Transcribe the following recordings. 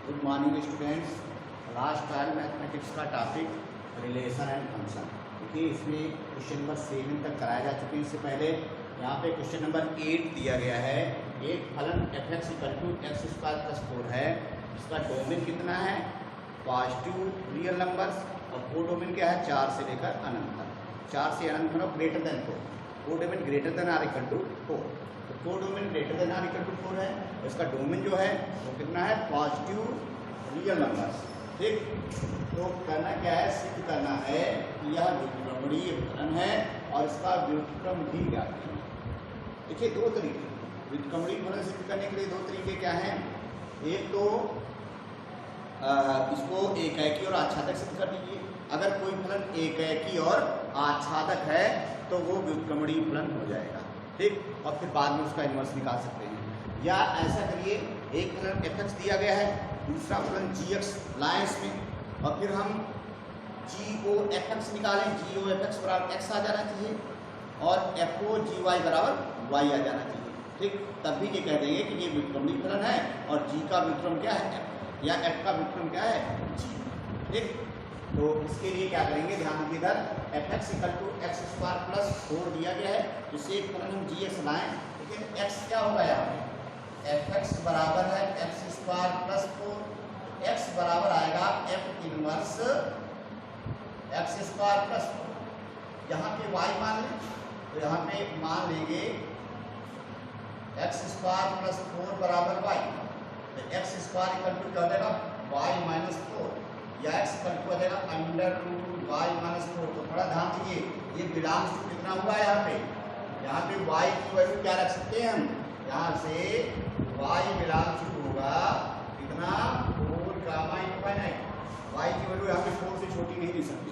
Good morning students. Last time mathematics का topic relation and function, देखिए इसमें question number 7 तक कराया जा चुके हैं। इससे पहले यहाँ पे क्वेश्चन नंबर 8 दिया गया है। एक फलन f(x = x² + 4) है। इसका डोमेन कितना है? Positive real numbers. और को डोमेन क्या है? 4 से लेकर अनंत तक। 4 से अनंत मतलब greater than 4। Codomain greater than or equal to 4। तो codomain greater than or equal to 4 है। इसका डोमेन जो है वो कितना है? Positive real numbers. ठीक, तो करना क्या है? सिद्ध करना है कि यह व्युत्क्रमणीय फलन है और इसका व्युत्क्रम भी ज्ञात करना है। देखिए दो तरीके व्युत्क्रमणीय फलन सिद्ध करने के लिए, दो तरीके क्या हैं? एक तो इसको एकैकी और आच्छादक सिद्ध कर दीजिए। अगर कोई फलन एकैकी और आच्छादक है तो वो व्युत्क्रमणीय फलन हो जाएगा। ठीक, और फिर बाद में उसका इन्वर्स निकाल सकते हैं। या ऐसा करिए, एक फलन f(x) दिया गया है, दूसरा फलन g(x) लाएं इसमें, और फिर हम g(o(f(x) निकालें। g(o(f(x) बराबर x आ जाना चाहिए और f(o(g(y) बराबर y आ जाना चाहिए। ठीक, तब भी ये कह देंगे कि ये व्युत्क्रमणीय फलन है और g का व्युत्क्रम क्या है? f, या f का व्युत्क्रम क्या है? g। ठीक, तो इसके लिए क्या करेंगे? ध्यान दीजिए, इधर f(x = x² + 4) दिया गया है। इसे एक फलन हम g(x) लाएं, लेकिन x क्या होगा? यहाँ पे f(x) बराबर है x² + 4। x बराबर आएगा f इनवर्स x² + 4। यहाँ पे y मान लें, तो यहाँ पे मान लेंगे x² + 4 बराबर y। तो x² = क्या हो जाएगा? y - 4, या x = हो जाएगा √y - 4। तो थोड़ा ध्यान दीजिए, ये बिलोंग्स टू कितना हुआ है? यहाँ पे y की वैल्यू क्या रख सकते हैं हम? यहाँ से y बिलोंग्स टू होगा कितना? 4 गामा इनफाइनाइट। y की वैल्यू यहाँ पे 4 से छोटी नहीं ली सकते।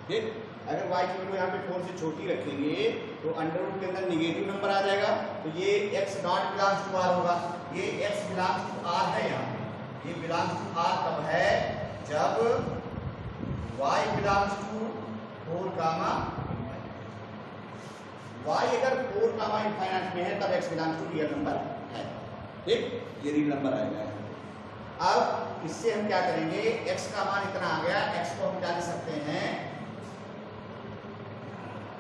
ठीक, अगर y की वैल्यू यहाँ पे 4 से छोटी रखेंगे तो अंडर रूट के अंदर नेगेटिव नंबर आ जाएगा। तो ये x not belongs to r होगा। ये x बिलोंग्स टू r है। यहाँ पे ये बिलोंग्स टू r कब है? जब y belongs to 4 comma infinite. y अगर 4 गामा इनफाइनाइट में है तब x belongs to real number है। ठीक, ये रियल नंबर आएगा। अब इससे हम क्या करेंगे? x का मान इतना आ गया, x को हम क्या लिख सकते हैं?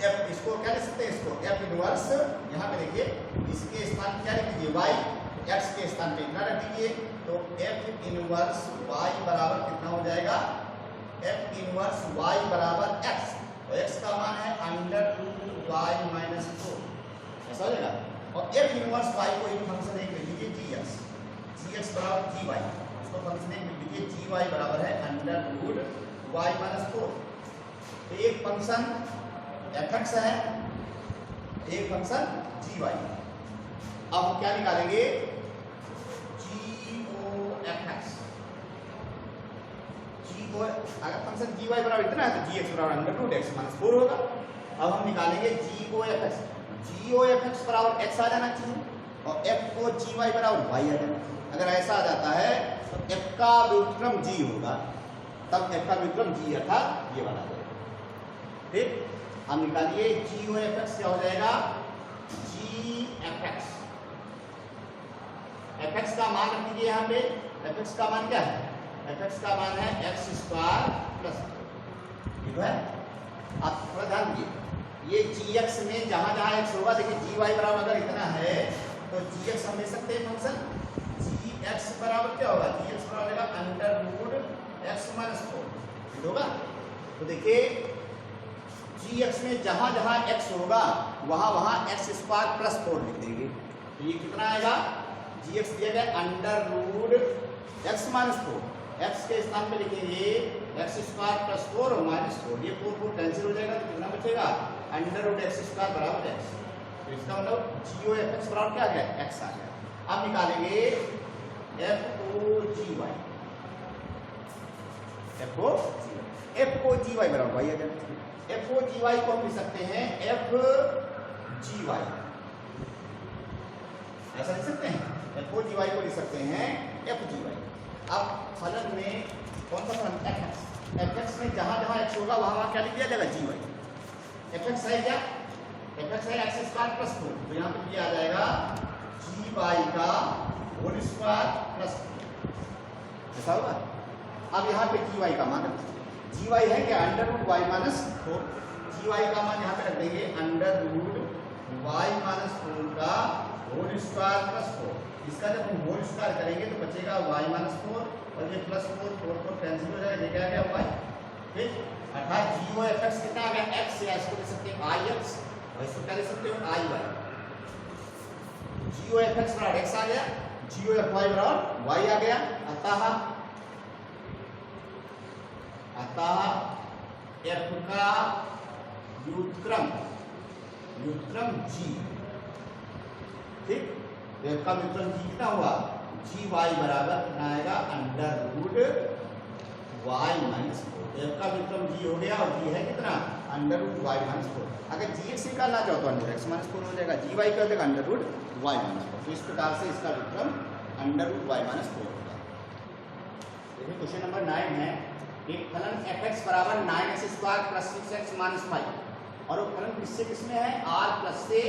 f, इसको क्या लिख सकते हैं? इसको f इनवर्स, यहाँ पे देखिए इसके स्थान क्या लिख दीजिए? y, x के स्थान पे इतना रख दीजिए। तो f इनवर्स y बराबर कितना हो जाएगा? f इनवर्स y बराबर x। तो x का मान है √y - 4, ऐसा हो जाएगा। और f इनवर्स y को एक फंक्शन एक लिख लीजिए gx बराबर gy। इसको फंक्शन एक लिख लीजिए gy बराबर है √y - 4। तो एक फंक्शन f(x) है, एक फंक्शन gy। अब हम क्या निकालेंगे? g(o(f(x)। अगर फंक्शन gy बराबर इतना है तो gx बराबर √x - 4 होगा। अब हम निकालेंगे g(o(f(x). g(o(f(x) बराबर x आ जाना चाहिए और f(o(gy) बराबर y आ जाना चाहिए। अगर ऐसा आ जाता है तो f का व्युत्क्रम g होगा, तब f का व्युत्क्रम g अर्थात ये वाला आ जाएगा। ठीक, हम निकालिए g(o(f(x) क्या हो जाएगा? g(f(x). f(x) का मान रख दीजिए। यहाँ पे f(x) का मान क्या है? f(x) का मान है x² + 4। ठीक है, आप थोड़ा ध्यान दीजिए, ये gx में जहां जहां x होगा, देखिए gy बराबर अगर इतना है तो gx हम ले सकते हैं फंक्शन। gx बराबर क्या होगा? gx बराबर होगा √x - 4। ठीक होगा। तो देखिए gx में जहां जहां x होगा वहां वहां x² + 4 लिख देंगे। तो ये कितना आएगा? gx दिया गया √x - 4। x के स्थान पे लिखेंगे x² + 4 और -4। ये 4 कैंसिल हो जाएगा तो कितना बचेगा? √x² बराबर x। तो इसका मतलब g(o(f(x) बराबर क्या आ गया? x आ गया। अब निकालेंगे f(o(gy). f(o(gy) बराबर y आ जाना चाहिए। f(o(gy) को हम लिख सकते हैं f(gy), ऐसा लिख सकते हैं। f(o(gy) को लिख सकते हैं f(gy). अब फलन में कौन सा फलन? f(x) में जहां जहां x होगा वहां वहां क्या लिख दिया जाएगा? gy। f(x) है क्या? f(x) है x² + 4। तो यहाँ पे ये आ जाएगा gy का होल स्क्वायर प्लस ऐसा होगा। अब यहाँ पे जी वाई का मान रखते हैं, जी वाई है क्या अंडर रूट वाई माइनस 4, जी वाई का मान यहाँ पे रख देंगे अंडर रूट वाई माइनस 4 का होल स्क्वायर प्लस 4। इसका जब हम होल स्क्वायर करेंगे तो बचेगा वाई माइनस 4 और ये प्लस 4, 4 कैंसिल हो जाएगा, ये क्या आ गया वाई। ठीक, अर्थात जी ओ एफ एक्स कितना आ गया एक्स, या इसको ले सकते हैं आई एक्स और इसको क्या ले सकते हो आई वाई। जी ओ एफ एक्स बराबर एक्स आ गया, जी ओ एफ वाई बराबर वाई आ गया। अतः एफ का व्युत्क्रम जी, ठीक, एफ का व्युत्क्रम जी कितना हुआ जी वाई बराबर कितना आएगा under root y minus 4। F का व्युत्क्रम जी हो गया और जी है कितना अंडर रूट वाई माइनस 4। अगर जी एक्स निकालना चाहो तो अंडर एक्स माइनस 4 हो जाएगा, जी वाई कर देगा अंडर रूट वाई माइनस 4। तो इस प्रकार से इसका व्युत्क्रम अंडर रूट वाई माइनस 4 होगा। देखिए क्वेश्चन नंबर 9 है, एक फलन एफ एक्स बराबर 9x square plus 6x minus 5 और वो फलन किससे किसमें है r प्लस से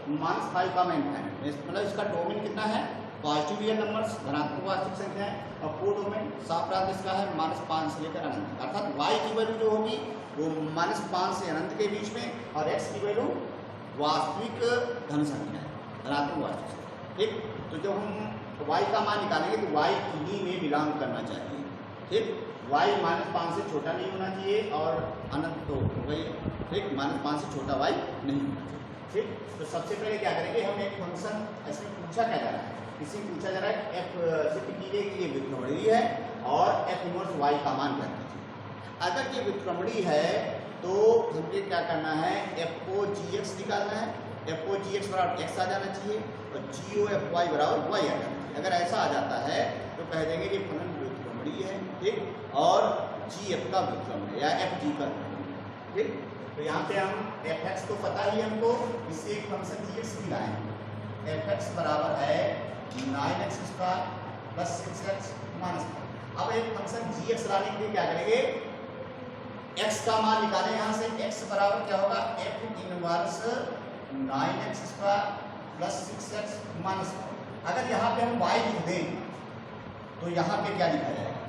माइनस 5 का मान है। मतलब इसका डोमेन कितना है पॉजिटिव रियल नंबर्स धनात्मक वास्तविक संख्या है और को डोमेन साफ रात इसका है -5 से लेकर अनंत, अर्थात y की वैल्यू जो होगी वो -5 से अनंत के बीच में और x की वैल्यू वास्तविक धन संख्या है, धनात्मक वास्तविक संख्या। ठीक, तो जब हम y का मान निकालेंगे तो y किन्हीं में बिलोंग करना चाहिए। ठीक, y -5 से छोटा नहीं होना चाहिए और अनंत तो हो गई। ठीक, -5 से छोटा y नहीं होना चाहिए। ठीक, तो सबसे पहले क्या करेंगे, हम एक फंक्शन इसमें पूछा क्या जा रहा है, इसी पूछा जा रहा है कि f सिद्ध कीजिए कि ये व्युत्क्रमणीय है और f इनवर्स y का मान क्या कीजिए। अगर ये व्युत्क्रमणीय है तो हमको क्या करना है, f को gx निकालना है, f को gx बराबर x आ जाना चाहिए और g o f y बराबर y आ जाना चाहिए। अगर ऐसा आ जाता है तो कह देंगे कि फलन व्युत्क्रमणीय है। ठीक, और जी एफ का व्युत्क्रमणीय या एफ जी का व्युत्क्रमणीय। ठीक, तो यहाँ पे हम एफ एक्स तो पता ही हमको, इससे एक फंक्शन जी एक्स भी लाएंगे। एफ एक्स बराबर है 9x square plus 6x minus 5। अब एक फंक्शन जी एक्स लाने के लिए क्या करेंगे, x का मान निकालें यहाँ से, x बराबर क्या होगा F inverse 9x square plus 6x minus 5। अगर यहाँ पे हम y लिख दें तो यहाँ पे क्या लिखा जाएगा,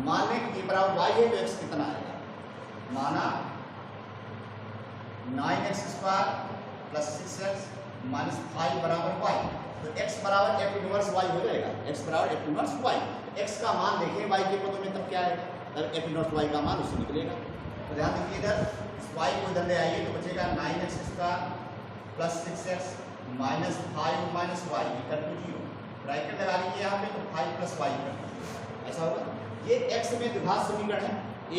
मान लें कि बराबर y है तो x कितना आएगा, माना 9x square plus 6x minus 5 बराबर y, तो x बराबर एफ इनवर्स y हो जाएगा, x बराबर एफ इनवर्स y। x का मान देखें y के पदों में तब क्या है, तब एफ इनवर्स y का मान उससे निकलेगा। तो ध्यान दीजिए इधर y को इधर ले आइए तो बचेगा 9x square plus 6x minus 5 minus y equal to 0। Bracket लगा लीजिए यहाँ पे तो 5 प्लस y कर दीजिए, ऐसा होगा। ये x में द्विघात समीकरण है,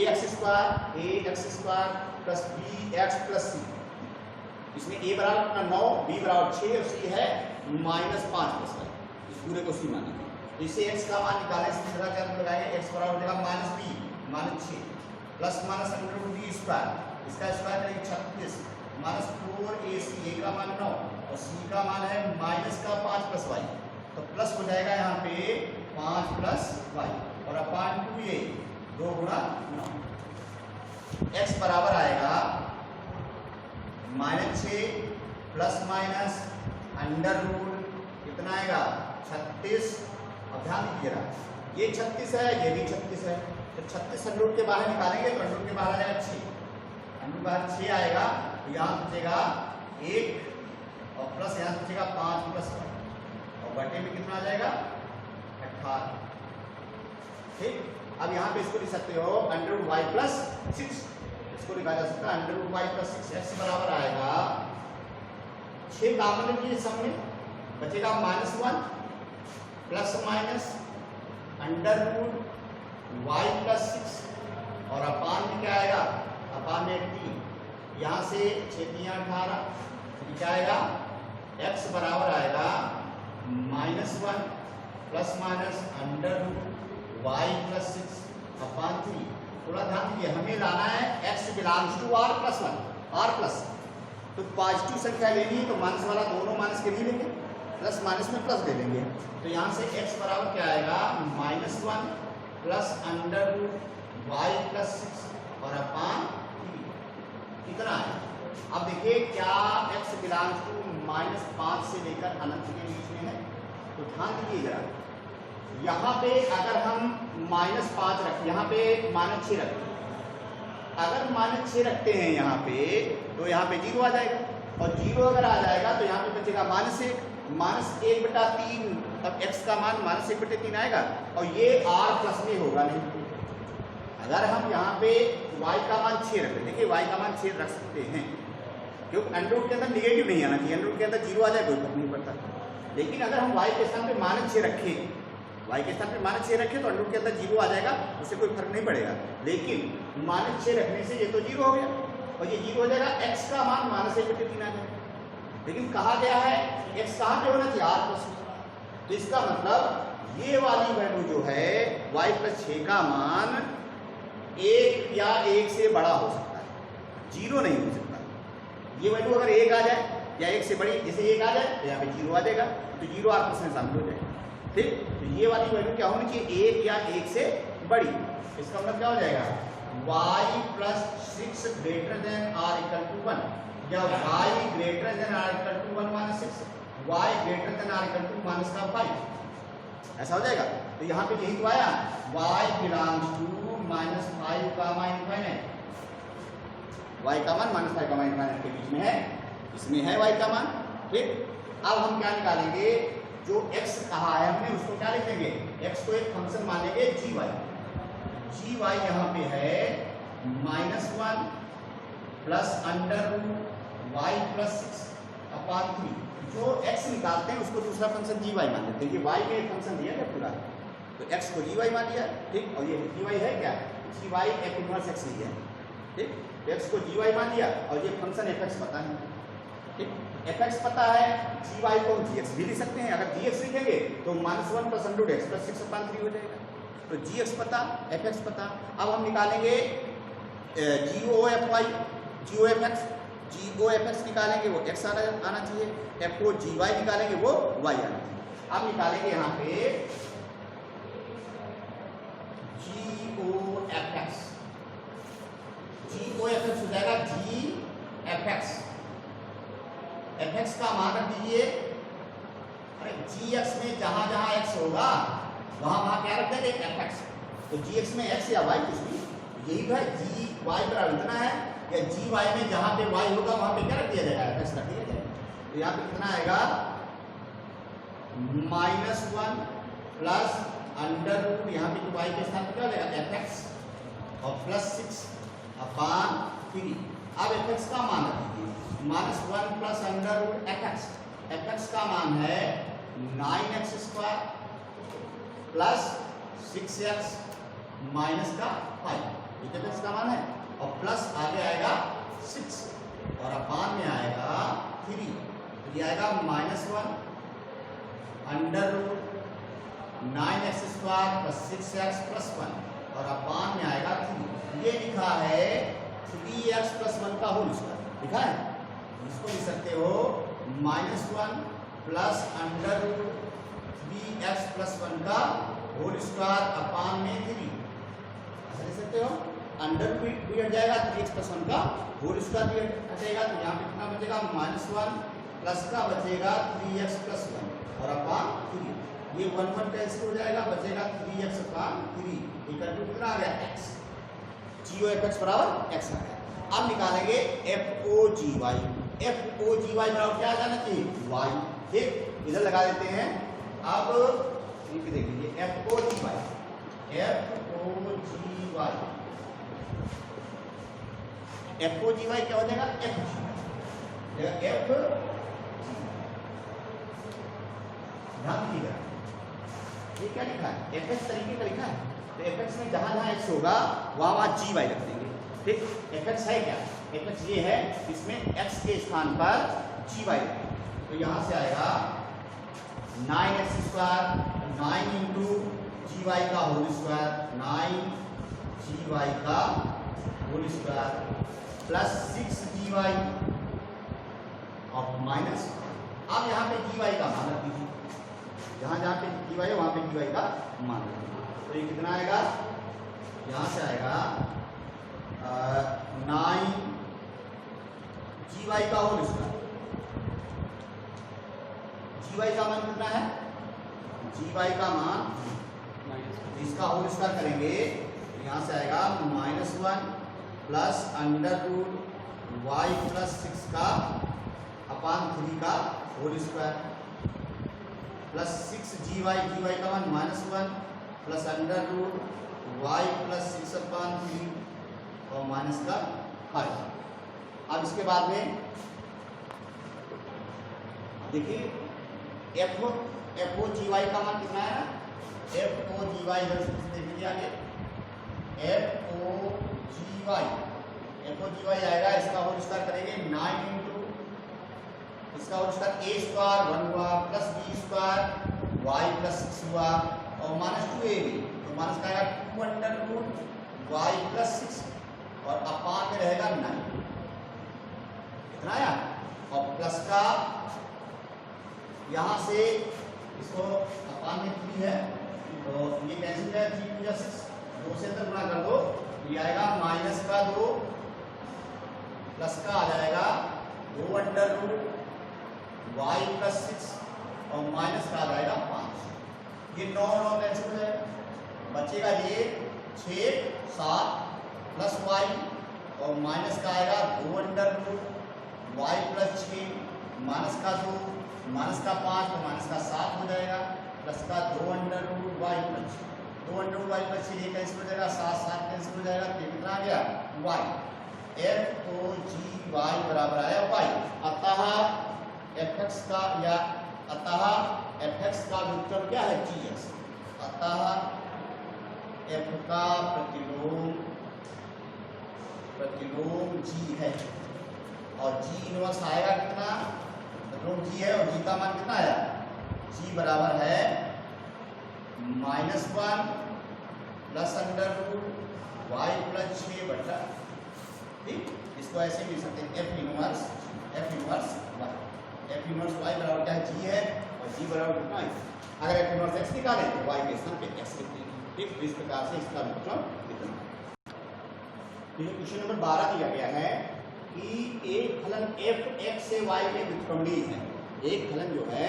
ax square plus bx plus c। इसमें a बराबर 9, b बराबर 6 और c है -5 प्लस y, इस पूरे को c मानेंगे। तो इसे x का मान निकालें, सीधा क्या लगाएंगे, x बराबर हो जाएगा -b -6 plus minus under root b square, इसका स्क्वायर करेंगे 36 माइनस 4ac, a का मान 9 और c का मान है -5 प्लस y, तो प्लस हो जाएगा यहाँ पे 5 प्लस y और अपान 2a 2 गुणा 9। x बराबर आएगा -6 प्लस माइनस अंडर रूट कितना आएगा 36। अब ध्यान दीजिएगा ये 36 है, ये भी 36 है, तो 36 अंडर रूट के बाहर निकालेंगे तो अंडर रूट के बाहर आ जाएगा 6, अंडर रूट बाहर 6 आएगा तो यहाँ बचेगा 1 और प्लस यहाँ बचेगा 5 प्लस 1 और बटे में कितना आ जाएगा 18। ठीक, अब यहाँ पे इसको लिख सकते हो अंडर रूट वाई प्लस 6, इसको लिखा जा सकता है under root y plus 6। X बराबर आएगा 6 कॉमन लीजिए, सब में बचेगा -1 plus minus under root y plus 6 और अपान में क्या आएगा, अपान में 3, यहाँ से 6 3 18, क्या आएगा x बराबर आएगा -1 plus minus under root y plus 6 upon 3। थोड़ा ध्यान दीजिए, हमें लाना है x belongs to r plus 1, r plus, तो पॉजिटिव संख्या लेनी है तो माइनस वाला दोनों माइनस के भी लेंगे, प्लस माइनस में प्लस दे देंगे। तो यहाँ से x बराबर क्या आएगा -1 plus under root y plus 6 और अपान 3 कितना है। अब देखिए क्या x बिलोंग्स टू -5 से लेकर अनंत के बीच में है, तो ध्यान दीजिए जरा यहाँ पे अगर हम -5 रखें, यहाँ पे -6 रखें, अगर -6 रखते हैं यहाँ पे तो यहाँ पे 0 आ जाएगा, और 0 अगर आ जाएगा तो यहाँ पे बचेगा -1/3। तब x का मान -1/3 आएगा, और ये r प्लस में होगा नहीं। अगर हम यहाँ पे y का मान 6 रखें, देखिए y का मान 6 रख सकते हैं, क्योंकि अंडर के अंदर निगेटिव नहीं आना चाहिए, अंडर के अंदर 0 आ जाए कोई फर्क नहीं पड़ता। लेकिन अगर हम y के स्थान पे -6 रखें, y के स्थान पे -6 रखें तो अंडर के अंदर 0 आ जाएगा, उससे कोई फर्क नहीं पड़ेगा। लेकिन -6 रखने से ये तो 0 हो गया, और ये 0 हो जाएगा, x का मान -1/3 आ जाएगा। लेकिन कहा गया है x कहाँ पे होना चाहिए, r प्लस में। तो इसका मतलब ये वाली वैल्यू जो है y + 6 का मान 1 या 1 से बड़ा हो सकता है, 0 नहीं हो सकता। ये वैल्यू अगर 1 आ जाए या 1 से बड़ी, जैसे 1 आ जाए तो यहाँ पे 0 आ जाएगा, तो 0 r प्लस में शामिल हो जाएगा। ठीक, तो ये वाली वैल्यू क्या होनी चाहिए, 1 या 1 से बड़ी। इसका मतलब क्या हो जाएगा, y + 6 ग्रेटर देन r = 1, या y greater than r = 1 - 6, y greater than r = -5, ऐसा हो जाएगा। तो यहाँ पे यही तो आया, y belongs to -5 comma infinite, y का मान -5 कामा इनफाइनाइट के बीच में है, इसमें है y का मान। ठीक, अब हम क्या निकालेंगे, जो x कहा है हमने उसको क्या लिखेंगे, x को एक फंक्शन मानेंगे gy यहाँ पे है -1 प्लस √y + 6/3। जो x निकालते हैं उसको दूसरा फंक्शन gy मान लेते हैं। ये y में एक फंक्शन दिया है पूरा, तो x को gy मान लिया। ठीक, और ये gy है क्या, gy f−x लिया। ठीक, x को gy मान लिया, और ये फंक्शन fx पता है। ठीक, fx पता है, gy को हम gx भी लिख सकते हैं। अगर gx लिखेंगे तो -1 + √x + 6/3 हो जाएगा। तो gx पता, fx पता। अब हम निकालेंगे gofx निकालेंगे, वो x आना चाहिए, f को gy निकालेंगे, वो y आना चाहिए। अब निकालेंगे यहाँ पे gofx हो जाएगा gfx, fx का मान रख दीजिए, अरे gx में जहां जहां x होगा वहां क्या रख देंगे, fx। तो gx में x या y कुछ भी, यही तो है, gy बराबर इतना है, या gy में जहां पे y होगा वहां पे क्या रख दिया जाएगा, fx रख दिया जाएगा। तो यहाँ पे कितना आएगा, -1 प्लस √ यहाँ पे y के स्थान पे क्या हो जाएगा, fx, और +6/3। अब fx का मान रख दीजिए, -1 प्लस √fx, fx का मान है 9x² प्लस 6x माइनस का 5, ये fx का मान है, और प्लस आगे आएगा 6, और अपान में आएगा 3, तो ये आएगा -1 √ 9x² + 6x + 1, और अपान में आएगा 3। ये लिखा है 3x + 1 का होल स्क्वायर, लिखा है। इसको लिख सकते हो -1 प्लस √ 3x + 1 का होल स्क्वायर अपान में 3, ऐसा लिख सकते हो। अंडर भी हट जाएगा, 3x + 1 का होल स्क्वायर भी हटेगा, तो यहाँ पे कितना बचेगा, -1 प्लस का बचेगा 3x + 1, और अपान 3, ये 1 कैंसिल हो जाएगा, बचेगा 3x/3 इक्वल टू कितना आ गया, x। gofx बराबर x आ गया। अब निकालेंगे fogy, fogy बराबर क्या आ जाना चाहिए, y। ठीक, इधर लगा देते हैं। अब देख लीजिए fogy क्या हो जाएगा, f ध्यान दीजिएगा, ये क्या लिखा है, fx तरीके का लिखा है, तो fx में जहां जहां x होगा वहां gy रख देंगे। ठीक, fx है क्या, fx ये है, इसमें x के स्थान पर gy रखेंगे, तो यहां से आएगा 9x², 9 × gy का होल स्क्वायर, 9 gy का होल स्क्वायर प्लस 6 gy और माइनस। अब यहाँ पे gy का मान रख दीजिए, जहाँ जहाँ पे gy है वहाँ पे gy का मान रख दीजिए। तो ये कितना आएगा, यहाँ से आएगा 9 gy का होल स्क्वायर, gy का मान कितना है, जी वाई का मान इसका होल स्क्वायर करेंगे, यहाँ से आएगा -1 plus under root y plus 6 का अपान 3 का whole square plus 6 g y का मान -1 plus under root y plus 6 upon 3 और माइनस का 5। अब इसके बाद में देखिए एफ ओ जी वाई का मान कितना है ना, एफ ओ जी वाई देखिए आगे एफ ओ जी वाई आएगा, इसका होल स्क्वायर करेंगे 9 इंटू इसका होल स्क्वायर ए स्क्वायर 1 हुआ plus b square y plus 6 हुआ और -2ab, तो माइनस का आएगा 2 अंडर रूट वाई प्लस 6 और अपान में रहेगा 9, कितना आया, और प्लस का यहाँ से इसको अपान में 3 है तो ये कैंसिल है, 3 × 6 2 से अंदर गुणा कर दो, ये आएगा माइनस का 2 प्लस का आ जाएगा 2 अंडर रूट वाई प्लस 6 और माइनस का आ जाएगा 5, ये 9 कैंसिल हो जाएगा, बचेगा ये 6 7 प्लस वाई और माइनस का आएगा 2 under root y plus 6 minus का 2 माइनस का 5 तो माइनस का 7 हो जाएगा प्लस का 2 under root y plus 2 under root y plus 6 ये कैंसिल हो जाएगा, 7 कैंसिल हो जाएगा, तो कितना आ गया वाई, एफ ओ जी वाई बराबर आया वाई। अतः एफ एक्स का या अतः एफ एक्स का व्युत्क्रम क्या है जी एक्स, अतः एफ का प्रतिलोम जी है और जी इनवर्स आएगा कितना, प्रतिलोम जी है और जी का मान कितना आया, जी बराबर है -1 plus under root y plus 6 बटा, ठीक, इसको ऐसे भी लिख सकते हैं एफ इनवर्स वाई बराबर क्या है जी है और जी बराबर कितना है, अगर एफ इनवर्स एक्स निकालें तो वाई के स्थान पे एक्स लिख देंगे, ठीक, इस प्रकार से इसका व्युत्क्रम कितना। क्वेश्चन नंबर 12 दिया गया है कि एक फलन एफ एक्स से वाई में व्युत्क्रमणीय है, एक फलन जो है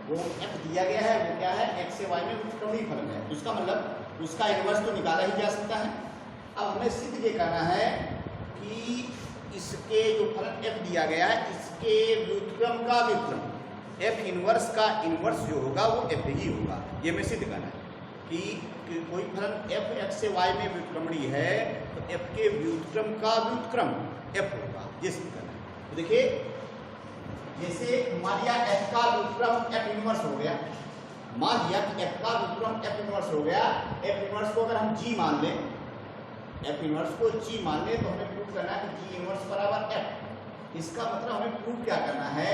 वो एफ दिया गया है वो क्या है एक्स से वाई में व्युत्क्रमणीय फलन है, तो इसका मतलब उसका इनवर्स तो निकाला ही जा सकता है। अब हमें सिद्ध ये करना है कि इसके जो फलन एफ दिया गया है इसके व्युत्क्रम का व्युत्क्रम एफ इनवर्स का इनवर्स जो होगा वो एफ ही होगा, ये हमें सिद्ध करना है कि कोई फलन एफ एक्स से वाई में व्युत्क्रमणीय है तो एफ के व्युत्क्रम का व्युत्क्रम एफ होगा, ये सिद्ध करना है। तो देखिए जैसे मान लिया एफ का व्युत्क्रम एफ इनवर्स हो गया, मान लिया कि एफ का व्युत्क्रम एफ इनवर्स हो गया, एफ इनवर्स को अगर हम जी मान लें, एफ इनवर्स को जी मान लें तो हमें प्रूव करना है कि जी इनवर्स बराबर एफ। इसका मतलब हमें प्रूव क्या करना है,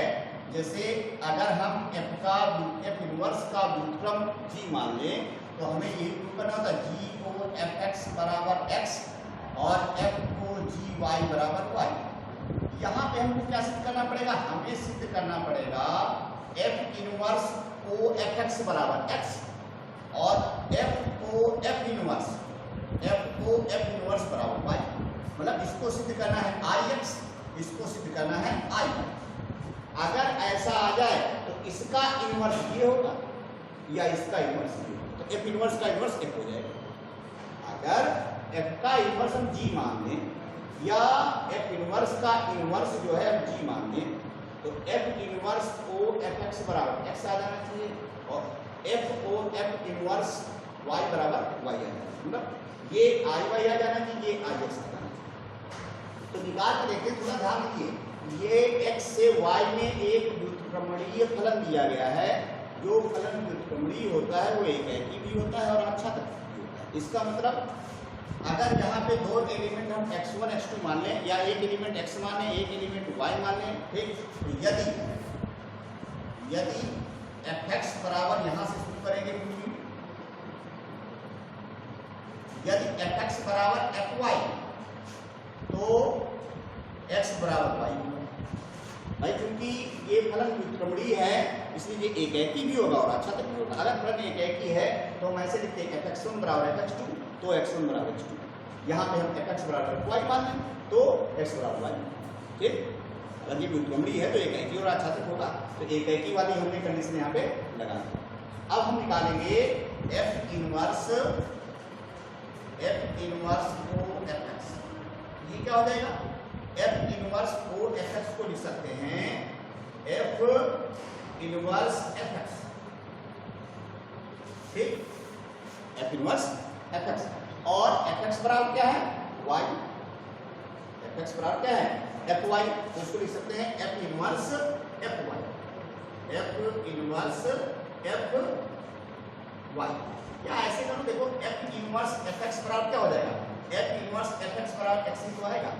जैसे अगर हम एफ इनवर्स का व्युत्क्रम जी मान लें तो हमें ये प्रूव करना होता है जी को एफ एक्स बराबर एक्स और एफ को जी वाई बराबर वाई। यहाँ पे हमको क्या सिद्ध करना पड़ेगा, हमें सिद्ध करना पड़ेगा एफ इनवर्स को एफ एक्स बराबर एक्स और एफ को एफ इनवर्स बराबर वाई, मतलब इसको सिद्ध करना है आई एक्स, इसको सिद्ध करना है आई वाई। अगर ऐसा आ जाए तो इसका इनवर्स ये होगा या इसका इनवर्स ये होगा, तो एफ इनवर्स का इनवर्स एफ हो जाएगा। अगर एफ का इनवर्स हम जी मान लें या एफ इनवर्स का इनवर्स जो है हम जी मान लें तो एफ इनवर्स को एफ एक्स बराबर एक्स आ जाना चाहिए और f o f inverse y बराबर वाई आ जाना, मतलब ये आई वाई आ जाना चाहिए, ये आई एक्स आ जाना चाहिए। तो निकाल के देखते थोड़ा ध्यान दीजिए, ये x से y में एक व्युत्क्रमणीय फलन दिया गया है, जो फलन व्युत्क्रमणीय होता है वो एकैकी भी होता है और आच्छादक भी होता है। इसका मतलब अगर यहाँ पे दो एलिमेंट हम x1 x2 मान लें या एक एलिमेंट x मान लें एक एलिमेंट y मान लें, ठीक, तो यदि fx बराबर यहाँ से शुरू करेंगे, यदि fx बराबर fy तो x बराबर y होगा भाई, क्योंकि ये फलन व्युत्क्रमणीय है इसलिए ये एकैकी भी होगा और आच्छादक भी होगा। अगर फलन एकैकी है तो हम ऐसे लिखते हैं fx1 बराबर fx2 तो x1 बराबर x2, यहाँ पे हम fx बराबर y मान लें तो x बराबर y, ठीक। अगर ये व्युत्क्रमणीय है तो एकैकी और आच्छादक होगा, तो एकैकी वाली हमने कंडीशन यहाँ पे लगा दी। अब हम निकालेंगे एफ इनवर्स को एफ एक्स। ये क्या हो जाएगा? एफ इनवर्स को एफ एक्स को लिख सकते हैं एफ इनवर्स एफ एक्स, ठीक, एफ इनवर्स एफ एक्स। और एफ एक्स बराबर क्या है? वाई। एफ एक्स बराबर क्या है? F y. तो इसको लिख सकते हैं f inverse f y, f inverse f y. या ऐसे करो, देखो एफ इनवर्स एफ एक्स बराबर क्या हो जाएगा? एफ इनवर्स एफ एक्स बराबर एक्स ही तो आएगा,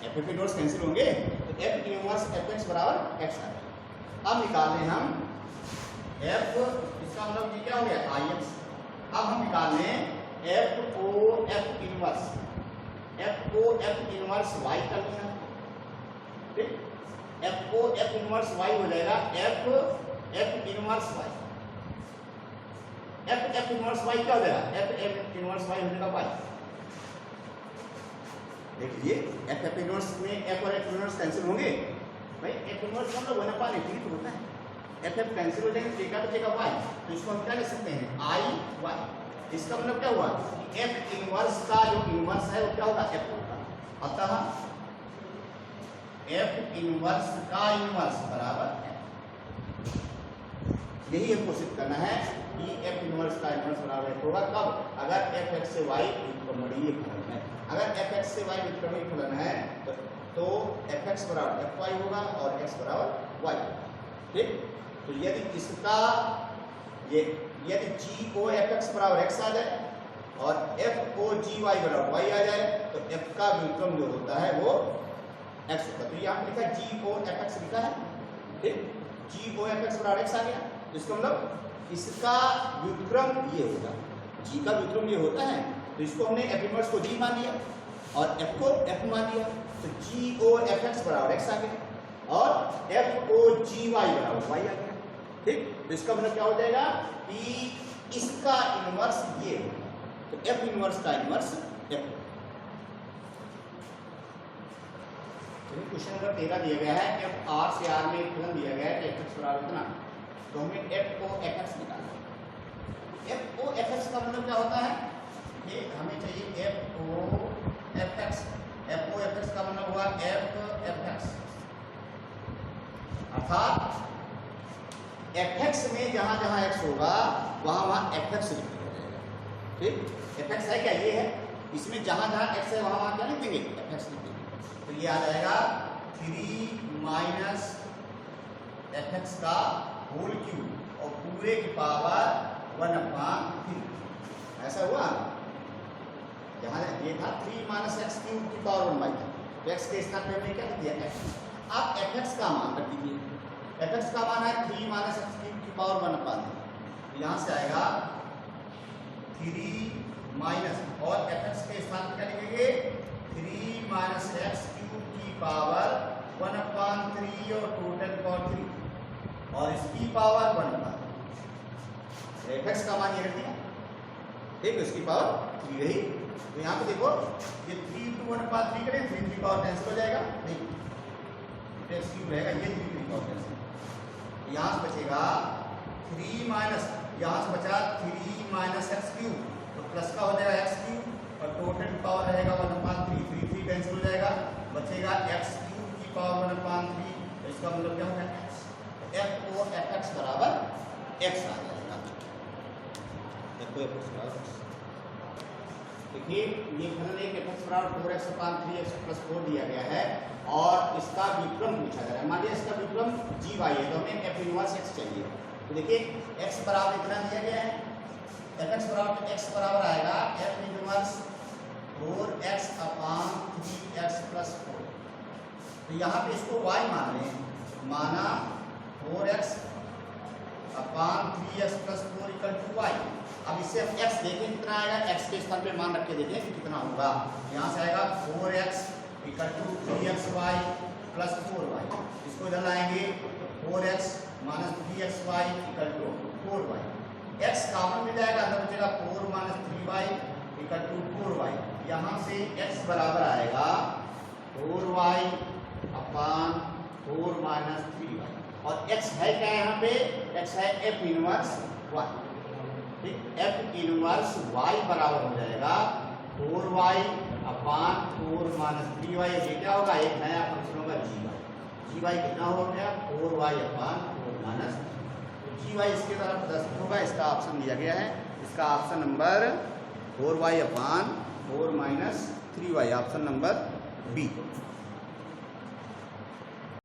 एफ इनवर्स कैंसिल होंगे तो एफ इनवर्स एफ एक्स बराबर एक्स आएगा। अब निकाल लें हम एफ, इसका मतलब ये क्या हो गया? I x. अब हम निकाल लें f o f inverse, f o f inverse y कर लेना, ठीक, f o f inverse y हो जाएगा f f inverse y. F f inverse y क्या हो जाएगा? एफ एफ इनवर्स वाई हो जाएगा वाई। देखिए एफ एफ इनवर्स में एफ और एफ इनवर्स कैंसिल होंगे भाई, एफ इनवर्स मतलब वन अपॉन एफ तो होता है, एफ एफ कैंसिल हो जाएंगे, टेका तो टेका वाई, तो इसको हम क्या लिख सकते हैं? आई वाई। इसका मतलब क्या हुआ? एफ इनवर्स का जो इनवर्स है वो क्या होगा? एफ होगा। अतः एफ इनवर्स का इनवर्स बराबर एफ। यही हमको सिद्ध करना है कि एफ इनवर्स का इनवर्स बराबर एफ होगा। कब? अगर एफ एक्स से वाई व्युत्क्रमणीय फलन है। अगर एफ एक्स से वाई व्युत्क्रमणीय फलन है तो एफ एक्स बराबर एफ वाई होगा और एक्स बराबर वाई, ठीक। तो यदि इसका ये यदि जी को एफ एक्स बराबर एक्स आ जाए और एफ को जी वाई बराबर वाई आ जाए तो एफ का व्युत्क्रम जो होता है वो एक्स होता है। तो यहाँ लिखा है जी को एफ एक्स लिखा है, ठीक, जी को एफ एक्स बराबर एक्स आ गया। इसका मतलब इसका व्युत्क्रम ये होगा, जी का व्युत्क्रम ये होता है, तो इसको हमने एफ इनवर्स को जी मान लिया और एफ को एफ मान लिया, तो जी ओ एफ एक्स बराबर एक्स आ गया और एफ ओ जी वाई बराबर वाई आ गया, ठीक। तो इसका मतलब क्या हो जाएगा कि इसका इनवर्स ये होगा, तो एफ इनवर्स का इनवर्स एफ। क्वेश्चन नंबर 13 दिया गया है, एफ आर से आर में एक फलन दिया गया है एफ एक्स बराबर इतना, तो हमें एफ ओ एफ एक्स निकालना है। एफ ओ एफ एक्स का मतलब क्या होता है? ये हमें चाहिए f o f x. F o f x का मतलब हुआ एफ एफ एक्स, अर्थात एफ एक्स में जहां जहां एक्स होगा वहां वहां एफ एक्स लिख दिया जाएगा, ठीक। एफ एक्स है क्या? ये है, इसमें जहां जहां एक्स है वहां वहां क्या लिख देंगे? एफ एक्स लिख देंगे। तो ये आ जाएगा 3 माइनस एफ एक्स का होल क्यूब और पूरे की पावर 1/3, ऐसा हुआ। यहाँ ये था 3 माइनस एक्स क्यूब की पावर 1/3, तो एक्स के स्थान पे हमने क्या लिख दिया? एक्स। आप एफ एक्स का मान रख दीजिए, एफ एक्स का मान है 3 माइनस एक्स क्यूब की पावर 1/3, तो यहाँ से आएगा 3 माइनस और एफ एक्स के स्थान पर क्या लिखेंगे? 3 माइनस एक्स क्यूब की पावर 1/3 और टोटल पावर 3 और इसकी पावर 1/3। एफ एक्स का मान ये रख दिया, ठीक, इसकी पावर 3 रही। तो यहाँ पे देखो ये 3 to 1/3 करें, 3 की पावर कैंसिल हो जाएगा, नहीं एक्स क्यूब रहेगा, ये 3 की पावर कैंसिल। यहाँ से बचेगा 3 माइनस, यहाँ से बचा 3 माइनस एक्स क्यूब, तो प्लस का हो जाएगा एक्स क्यूब और टोटल पावर रहेगा 1/3, 3 कैंसिल हो जाएगा, बचेगा एक्स क्यूब की पावर 1/3। तो इसका मतलब क्या होगा? X. F o f x बराबर एक्स आ जाएगा। एफ ओ एफ एक्स बराबर एक्स। देखिए ये फलन एक एफ एक्स बराबर 4x/3x + 4 दिया गया है और इसका व्युत्क्रम पूछा जा रहा है। मान लिया इसका व्युत्क्रम जी वाई है, तो हमें एफ इनवर्स एक्स चाहिए। तो देखिए एक्स बराबर इतना दिया गया है, एफ एक्स बराबर एक्स बराबर आएगा एफ इनवर्स 4x/3x + 4। तो यहाँ पे इसको y मान लें, माना 4x/3x + 4 = y। अब इससे हम x देखें कितना आएगा, x के स्थान पे मान रख के देखें कि कितना होगा। यहाँ से आएगा 4x = 3xy + 4y। इसको इधर लाएंगे 4x - 3xy = 4y। x common मिल जाएगा, अंदर बचेगा 4 - 3y = 4y। यहाँ से x बराबर आएगा 4y/4 - 3y और x है क्या? यहाँ पे x है f इनवर्स y। ठीक, एफ इनवर्स वाई बराबर हो जाएगा 4y अपान 4 माइनस 3y। ये क्या होगा, एक नया फंक्शन होगा जी वाई कितना हो गया 4y अपान 4 माइनस जी वाई इसके द्वारा प्रदर्शित होगा। इसका ऑप्शन दिया गया है, इसका option number 4y upon 4 minus 3y, option number B.